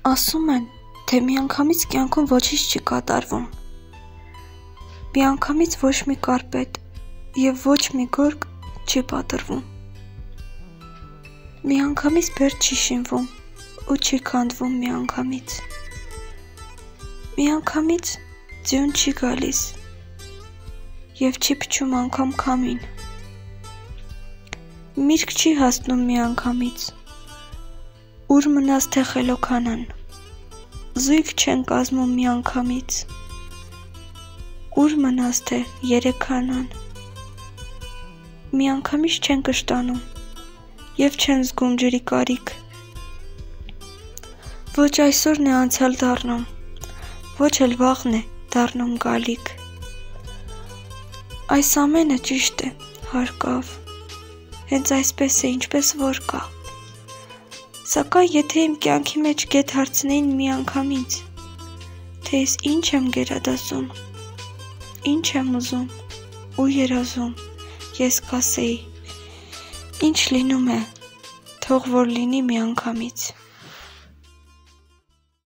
Ասում են, թե միանգամից կյանքում ոչինչ չի կատարվում։ Միանգամից ոչ մի կարպետ և ոչ մի գորգ չի պատռվում։ Միանգամից բերդ չի շինվում ու չի քանդվում միանգամից։ Միանգամից ձյուն չի գալիս և չի փչում անգամ քամին։ Միրգ չի հասնում միանգամից, ուր մնաց թե խելոքանան, զույգ չեն կազմում միանգամից, ուր մնաց թե երեքանան, միանգամից չեն կշտանում և չեն զգում ջրի կարիք, ոչ այսօրն է անցյալ դառնում, ոչ էլ վաղն է դառնում գալիք, այս ամենը ճիշտ է, հարկավ, հենց այսպես է, ինչպես որ կա, սակայն եթե իմ կյանքի մեջ գեթ հարցնեին միանգամից, թե ես ինչ եմ գերադասում, ինչ եմ ուզում ու երազում, ես կասեի, ինչ լինում է, թող որ լինի միանգամից։